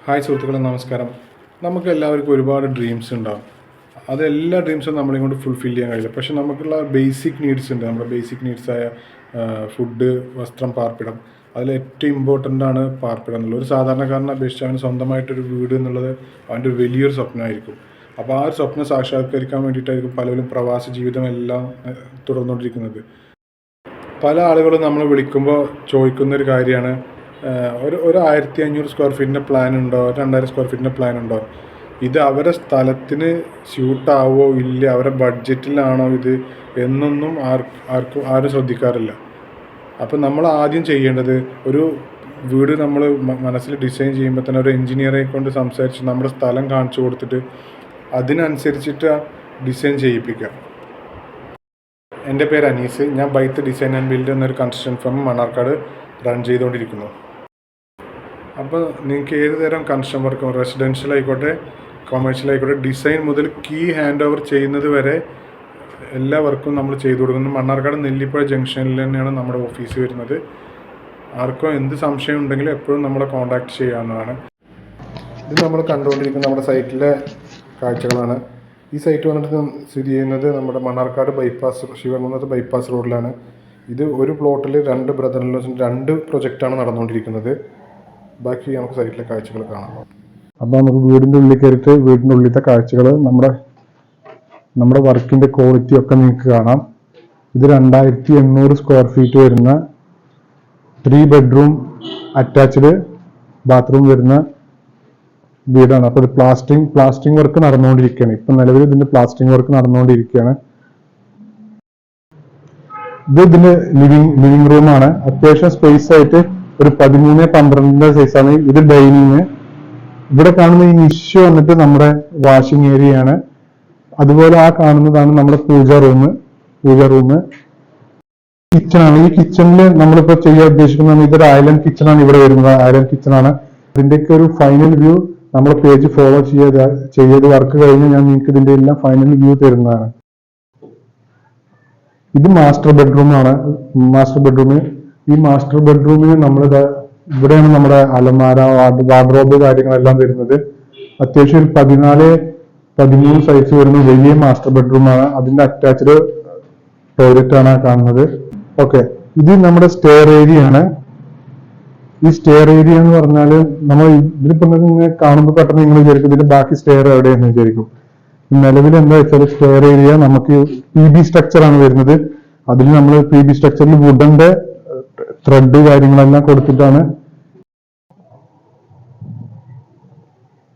Hi സുഹൃത്തുക്കളെ, നമസ്കാരം. നമുക്ക് എല്ലാവർക്കും ഒരുപാട് ഡ്രീംസ് ഉണ്ടാകും. അതെല്ലാ ഡ്രീംസും നമ്മളെ കൊണ്ട് ഫുൾഫിൽ ചെയ്യാൻ കഴിയില്ല. പക്ഷെ നമുക്കുള്ള ബേസിക് നീഡ്സ് ഉണ്ട്. നമ്മുടെ ബേസിക് നീഡ്സായ ഫുഡ്, വസ്ത്രം, പാർപ്പിടം. അതിൽ ഏറ്റവും ഇമ്പോർട്ടൻ്റ് ആണ് പാർപ്പിടം എന്നുള്ളത്. ഒരു സാധാരണക്കാരനെ അപേക്ഷിച്ച് അവന് സ്വന്തമായിട്ടൊരു വീട് എന്നുള്ളത് അവൻ്റെ ഒരു വലിയൊരു സ്വപ്നമായിരിക്കും. അപ്പോൾ ആ ഒരു സ്വപ്നം സാക്ഷാത്കരിക്കാൻ വേണ്ടിയിട്ടായിരിക്കും പലരും പ്രവാസ ജീവിതമെല്ലാം തുടർന്നുകൊണ്ടിരിക്കുന്നത്. പല ആളുകളും നമ്മൾ വിളിക്കുമ്പോൾ ചോദിക്കുന്നൊരു കാര്യമാണ്, ഒരു 1500 സ്ക്വയർ ഫീറ്റിൻ്റെ പ്ലാൻ ഉണ്ടോ, 2000 സ്ക്വയർ ഫീറ്റിൻ്റെ പ്ലാൻ ഉണ്ടോ? ഇത് അവരുടെ സ്ഥലത്തിന് സ്യൂട്ടാവോ ഇല്ല, അവരുടെ ബഡ്ജറ്റിലാണോ ഇത് എന്നൊന്നും ആരും ശ്രദ്ധിക്കാറില്ല. അപ്പം നമ്മൾ ആദ്യം ചെയ്യേണ്ടത്, ഒരു വീട് നമ്മൾ മനസ്സിൽ ഡിസൈൻ ചെയ്യുമ്പോൾ തന്നെ ഒരു എൻജിനീയറെ കൊണ്ട് സംസാരിച്ച് നമ്മുടെ സ്ഥലം കാണിച്ചു കൊടുത്തിട്ട് അതിനനുസരിച്ചിട്ട് ഡിസൈൻ ചെയ്യിപ്പിക്കുക. എൻ്റെ പേര് അനീസ്. ഞാൻ ബൈത്ത് ഡിസൈൻ ആൻഡ് ബിൽഡ് എന്നൊരു കൺസ്ട്രക്ഷൻ ഫേം മണ്ണാർക്കാട് റൺ ചെയ്തുകൊണ്ടിരിക്കുന്നു. അപ്പോൾ നിങ്ങൾക്ക് ഏത് തരം കൺസ്ട്രക്ഷൻ വർക്കും, റെസിഡൻഷ്യൽ ആയിക്കോട്ടെ, കൊമേഴ്ഷ്യൽ ആയിക്കോട്ടെ, ഡിസൈൻ മുതൽ കീ ഹാൻഡ് ഓവർ ചെയ്യുന്നത് വരെ എല്ലാ വർക്കും നമ്മൾ ചെയ്തു കൊടുക്കുന്നു. മണ്ണാർക്കാട് നെല്ലിപ്പുഴ ജംഗ്ഷനിൽ തന്നെയാണ് നമ്മുടെ ഓഫീസ് വരുന്നത്. ആർക്കോ എന്ത് സംശയം ഉണ്ടെങ്കിലും എപ്പോഴും നമ്മളെ കോൺടാക്ട് ചെയ്യാവുന്നതാണ്. ഇത് നമ്മൾ കണ്ടുകൊണ്ടിരിക്കുന്ന നമ്മുടെ സൈറ്റിലെ കാഴ്ചകളാണ്. ഈ സൈറ്റ് വന്നിട്ട് സ്ഥിതി ചെയ്യുന്നത് നമ്മുടെ മണ്ണാർക്കാട് ബൈപ്പാസ്, ശിവകുന്നത്ത് ബൈപ്പാസ് റോഡിലാണ്. ഇത് ഒരു പ്ലോട്ടിൽ 2 ബ്രദർ ഇൻ ലോസിൻ്റെ 2 പ്രൊജക്റ്റാണ് നടന്നുകൊണ്ടിരിക്കുന്നത്. ബാക്കി നമുക്ക് സൈറ്റിലെ കാഴ്ചകൾ കാണാം. അപ്പോൾ നമുക്ക് വീടിൻ്റെ ഉള്ളിൽ കയറിയിട്ട് വീടിൻ്റെ ഉള്ളിലത്തെ കാഴ്ചകൾ, നമ്മുടെ വർക്കിൻ്റെ ക്വാളിറ്റി ഒക്കെ നിങ്ങൾക്ക് കാണാം. ഇത് 2800 സ്ക്വയർ ഫീറ്റ് വരുന്ന 3 ബെഡ്റൂം അറ്റാച്ച്ഡ് ബാത്റൂം വരുന്ന വീടാണ്. അപ്പോൾ ഇത് പ്ലാസ്റ്ററിംഗ് വർക്ക് നടന്നുകൊണ്ടിരിക്കുകയാണ്. ഇപ്പം നിലവിൽ ഇതിൻ്റെ പ്ലാസ്റ്ററിംഗ് വർക്ക് നടന്നുകൊണ്ടിരിക്കുകയാണ്. ഇതിന്റെ ലിവിംഗ് റൂമാണ്. അത്യാവശ്യം സ്പേസ് ആയിട്ട് ഒരു 13x12 സൈസാണ്. ഇത് ഡൈനിങ്. ഇവിടെ കാണുന്ന ഈ നിഷ് വന്നിട്ട് നമ്മുടെ വാഷിംഗ് ഏരിയ ആണ്. അതുപോലെ ആ കാണുന്നതാണ് നമ്മുടെ പൂജാ റൂം. കിച്ചണാണ്. ഈ കിച്ചണിൽ നമ്മളിപ്പോൾ ചെയ്യാൻ ഉദ്ദേശിക്കുന്നത്, ഇതൊരു ഐലൻഡ് കിച്ചണാണ് ഇവിടെ വരുന്നത്. ഐലൻഡ് കിച്ചണാണ്. ഇതിന്റെയൊക്കെ ഒരു ഫൈനൽ വ്യൂ നമ്മുടെ പേജ് ഫോളോ ചെയ്ത് വർക്ക് കഴിഞ്ഞ് ഞാൻ നിങ്ങൾക്ക് ഇതിന്റെ എല്ലാം ഫൈനൽ വ്യൂ തരുന്നതാണ്. ഇത് മാസ്റ്റർ ബെഡ്റൂം ആണ്. ഈ മാസ്റ്റർ ബെഡ്റൂമിന് ഇവിടെയാണ് നമ്മുടെ അലമാര, വാർഡ്രോബ് കാര്യങ്ങളെല്ലാം വരുന്നത്. അത്യാവശ്യം ഒരു 14-13 സൈസ് വരുന്ന വലിയ മാസ്റ്റർ ബെഡ്റൂം ആണ്. അതിന്റെ അറ്റാച്ച്ഡ് ടോയ്ലറ്റ് ആണ് കാണുന്നത്. ഓക്കെ, ഇത് നമ്മുടെ സ്റ്റെയർ ഏരിയ ആണ്. ഈ സ്റ്റെയർ ഏരിയ എന്ന് പറഞ്ഞാൽ നമ്മൾ ഇതിലിപ്പോ കാണുമ്പോൾ പെട്ടെന്ന് നിങ്ങൾ വിചാരിക്കും ഇതിന്റെ ബാക്കി സ്റ്റെയർ എവിടെയെന്ന് വിചാരിക്കും. നിലവിൽ എന്താ വെച്ചാൽ സ്റ്റെയർ ഏരിയ നമുക്ക് PB സ്ട്രക്ചർ ആണ് വരുന്നത്. അതിൽ നമ്മൾ PB സ്ട്രക്ചറിൽ വുഡന്റെ ത്രെഡ് കാര്യങ്ങളെല്ലാം കൊടുത്തിട്ടാണ്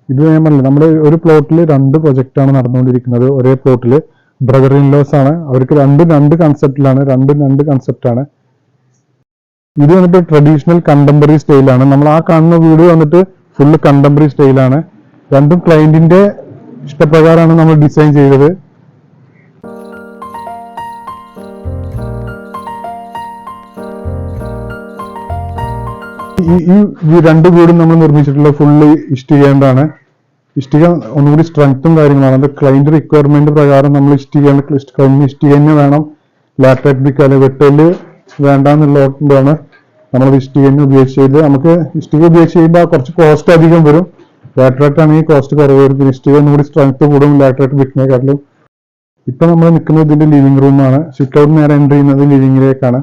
ഇത്. ഞാൻ പറഞ്ഞില്ല, നമ്മുടെ ഒരു പ്ലോട്ടിൽ 2 പ്രൊജക്റ്റ് ആണ് നടന്നുകൊണ്ടിരിക്കുന്നത്. ഒരേ പ്ലോട്ടിൽ ബ്രദർ ഇൻ ലോസ് ആണ്. അവർക്ക് രണ്ട് കൺസെപ്റ്റിലാണ്. രണ്ട് കൺസെപ്റ്റ് ആണ്. ഇത് വന്നിട്ട് ട്രഡീഷണൽ കണ്ടംപററി സ്റ്റൈലാണ്. നമ്മൾ ആ കാണുന്ന വീട് വന്നിട്ട് ഫുള്ള് കണ്ടംപററി സ്റ്റൈലാണ്. രണ്ടും ക്ലയന്റിന്റെ ഇഷ്ടപ്രകാരമാണ് നമ്മൾ ഡിസൈൻ ചെയ്തത്. ഈ 2 വീടും നമ്മൾ നിർമ്മിച്ചിട്ടുള്ള ഫുള്ള് ഇഷ്ടികേണ്ടാണ്. ഇഷ്ടിക ഒന്നുകൂടി സ്ട്രെങ്ത്തും കാര്യങ്ങളാണ്. അത് ക്ലയന്റ് റിക്വയർമെന്റ് പ്രകാരം നമ്മൾ ഇഷ്ടിക തന്നെ വേണം. ലാറ്ററൈറ്റ് ബ്രിക്ക് അല്ലെ വെട്ടല് വേണ്ടെന്നുള്ളതുകൊണ്ടാണ് നമ്മൾ ഇഷ്ടിക തന്നെ ഉപയോഗിച്ചത്. നമുക്ക് ഇഷ്ടിക ഉപയോഗിച്ച് ചെയ്യുമ്പോൾ കുറച്ച് കോസ്റ്റ് അധികം വരും. ലാറ്ററൈറ്റ് ആണെങ്കിൽ കോസ്റ്റ് കുറവ് വരും. പിന്നെ ഇഷ്ടിക ഒന്നുകൂടി സ്ട്രെങ്ത്ത് കൂടും ലാറ്ററൈറ്റ് ബ്രിക്കിനെക്കാട്ടിലും. ഇപ്പൊ നമ്മൾ നിൽക്കുന്നത് ഇതിന്റെ ലിവിംഗ് റൂമാണ്. സിറ്റ് ഔട്ട് നേരെ എൻട്രി ചെയ്യുന്നത് ലിവിംഗിലേക്കാണ്.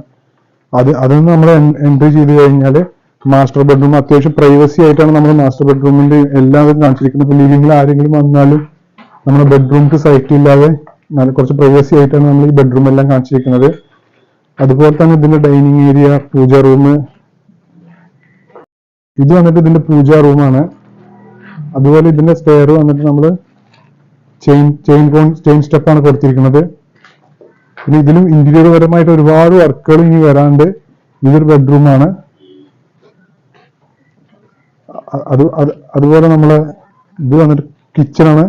അതൊന്ന് നമ്മൾ എൻട്രി ചെയ്ത് കഴിഞ്ഞാൽ മാസ്റ്റർ ബെഡ്റൂം അത്യാവശ്യം പ്രൈവസി ആയിട്ടാണ് നമ്മൾ മാസ്റ്റർ ബെഡ്റൂമിന്റെ എല്ലാവരും കാണിച്ചിരിക്കുന്നത്. ഇപ്പൊ ലിവിംഗിൽ ആരെങ്കിലും വന്നാലും നമ്മുടെ ബെഡ്റൂമിക്ക് സൈറ്റ് ഇല്ലാതെ കുറച്ച് പ്രൈവസി ആയിട്ടാണ് നമ്മൾ ഈ ബെഡ്റൂം എല്ലാം കാണിച്ചിരിക്കുന്നത്. അതുപോലെ തന്നെ ഇതിന്റെ ഡൈനിങ് ഏരിയ, പൂജാ റൂം. ഇത് വന്നിട്ട് ഇതിന്റെ പൂജാ റൂമാണ്. അതുപോലെ ഇതിന്റെ സ്റ്റെയർ വന്നിട്ട് നമ്മൾ ചെയിൻ സ്റ്റെപ്പാണ് കൊടുത്തിരിക്കുന്നത്. പിന്നെ ഇതിലും ഇന്റീരിയർ പരമായിട്ട് ഒരുപാട് വർക്കുകൾ ഇനി വരാണ്ട്. ഇതൊരു ബെഡ്റൂമാണ്. അതുപോലെ നമ്മളെ ഇത് വന്നിട്ട് കിച്ചണാണ്.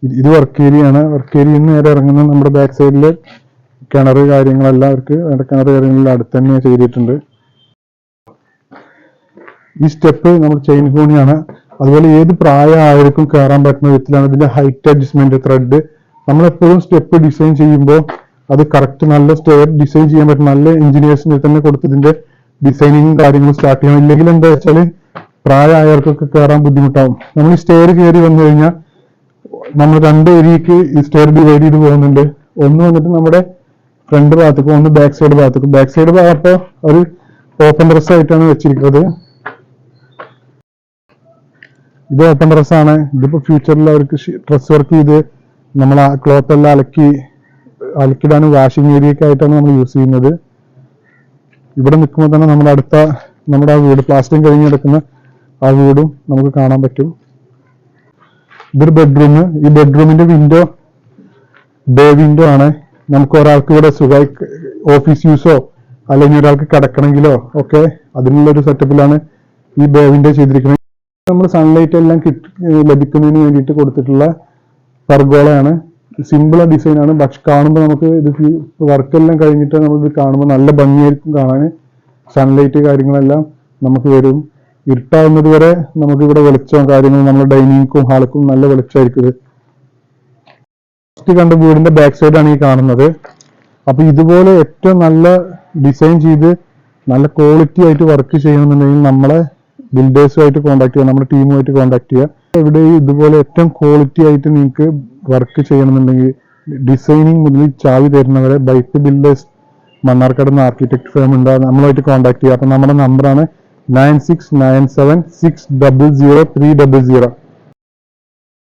ഇത് വർക്ക് ഏരിയ ആണ്. വർക്ക് ഏരിയയിൽ നിന്ന് നേരെ ഇറങ്ങുന്ന നമ്മുടെ ബാക്ക് സൈഡില് കിണറ് കാര്യങ്ങളെല്ലാം കിണർ കാര്യങ്ങളെല്ലാം അടുത്ത് തന്നെ ചെയ്തിട്ടുണ്ട്. ഈ സ്റ്റെപ്പ് നമ്മൾ ചെയിൻ കോണിയാണ്. അതുപോലെ ഏത് പ്രായമായവർക്കും കയറാൻ പറ്റുന്ന വിധത്തിലാണ് ഇതിന്റെ ഹൈറ്റ് അഡ്ജസ്റ്റ്മെന്റ് ത്രെഡ്. നമ്മളെപ്പോഴും സ്റ്റെപ്പ് ഡിസൈൻ ചെയ്യുമ്പോൾ അത് കറക്റ്റ് നല്ല സ്റ്റെയർ ഡിസൈൻ ചെയ്യാൻ പറ്റും. നല്ല എഞ്ചിനീയേഴ്സിനെ തന്നെ കൊടുത്ത് ഇതിന്റെ ഡിസൈനിങ് കാര്യങ്ങൾ സ്റ്റാർട്ട് ചെയ്യണം. ഇല്ലെങ്കിൽ എന്താ വെച്ചാൽ പ്രായമായവർക്കൊക്കെ കയറാൻ ബുദ്ധിമുട്ടാവും. നമ്മൾ ഈ സ്റ്റെയർ കയറി വന്നു കഴിഞ്ഞാൽ നമ്മൾ 2 ഏരിയക്ക് ഈ സ്റ്റെയർ ഡിവൈഡ് ചെയ്ത് പോകുന്നുണ്ട്. ഒന്ന് വന്നിട്ട് നമ്മുടെ ഫ്രണ്ട് ഭാഗത്തേക്കും ഒന്ന് ബാക്ക് സൈഡ് ഭാഗത്തേക്കും. ബാക്ക് സൈഡ് ഭാഗത്ത് ഒരു ഓപ്പൺ ഡ്രസ് ആയിട്ടാണ് വെച്ചിരിക്കുന്നത്. ഇത് ഓപ്പൺ ഡ്രസ്സാണ്. ഇതിപ്പോ ഫ്യൂച്ചറിൽ അവർക്ക് ഡ്രസ് വർക്ക് ചെയ്ത് നമ്മൾ ആ ക്ലോത്ത് എല്ലാം അലക്കിടാൻ വാഷിംഗ് ഏരിയയൊക്കെ ആയിട്ടാണ് നമ്മൾ യൂസ് ചെയ്യുന്നത്. ഇവിടെ നിൽക്കുമ്പോൾ തന്നെ നമ്മുടെ ആ വീട് പ്ലാസ്റ്ററിങ് കഴിഞ്ഞ് കിടക്കുന്ന ആ വീടും നമുക്ക് കാണാൻ പറ്റും. ഇതൊരു ബെഡ്റൂം. ഈ ബെഡ്റൂമിന്റെ ബേ വിൻഡോ ആണ്. നമുക്ക് ഒരാൾക്ക് ഇവിടെ സുഖമായി ഓഫീസ് യൂസോ അല്ലെങ്കിൽ ഒരാൾക്ക് കിടക്കണമെങ്കിലോ ഒക്കെ അതിനുള്ളൊരു സെറ്റപ്പിലാണ് ഈ ബേ വിൻഡോ ചെയ്തിരിക്കുന്നത്. നമ്മൾ സൺലൈറ്റ് എല്ലാം ലഭിക്കുന്നതിന് വേണ്ടിയിട്ട് കൊടുത്തിട്ടുള്ള പർഗോളയാണ്. സിമ്പിൾ ഡിസൈനാണ്. പക്ഷെ കാണുമ്പോൾ നമുക്ക് ഇത് വർക്കെല്ലാം കഴിഞ്ഞിട്ട് നമുക്ക് കാണുമ്പോൾ നല്ല ഭംഗിയായിരിക്കും കാണാൻ. സൺലൈറ്റ് കാര്യങ്ങളെല്ലാം നമുക്ക് വരും. ഇരുട്ടാവുന്നത് വരെ നമുക്ക് ഇവിടെ വെളിച്ചവും കാര്യങ്ങളും നമ്മുടെ ഡൈനിങ്ങും ഹാൾക്കും നല്ല വെളിച്ചമായിരിക്കും. ഫസ്റ്റ് കണ്ട വീടിന്റെ ബാക്ക് സൈഡാണ് ഈ കാണുന്നത്. അപ്പൊ ഇതുപോലെ ഏറ്റവും നല്ല ഡിസൈൻ ചെയ്ത് നല്ല ക്വാളിറ്റി ആയിട്ട് വർക്ക് ചെയ്യണമെന്നുണ്ടെങ്കിൽ നമ്മളെ ബിൽഡേഴ്സുമായിട്ട് കോൺടാക്ട് ചെയ്യുക, നമ്മുടെ ടീമുമായിട്ട് കോൺടാക്ട് ചെയ്യുക. ഇവിടെ ഇതുപോലെ ഏറ്റവും ക്വാളിറ്റി ആയിട്ട് നിങ്ങൾക്ക് വർക്ക് ചെയ്യണമെന്നുണ്ടെങ്കിൽ ഡിസൈനിങ് മുതൽ ചാവി തരുന്നവരെ ബൈറ്റ് ബിൽഡേഴ്സ് മണ്ണാർക്കാട് എന്ന ആർക്കിടെക്ട് ഫേം ഉണ്ട്. നമ്മളുമായിട്ട് കോൺടാക്ട് ചെയ്യുക. അപ്പൊ നമ്മുടെ നമ്പറാണ് 9697600300.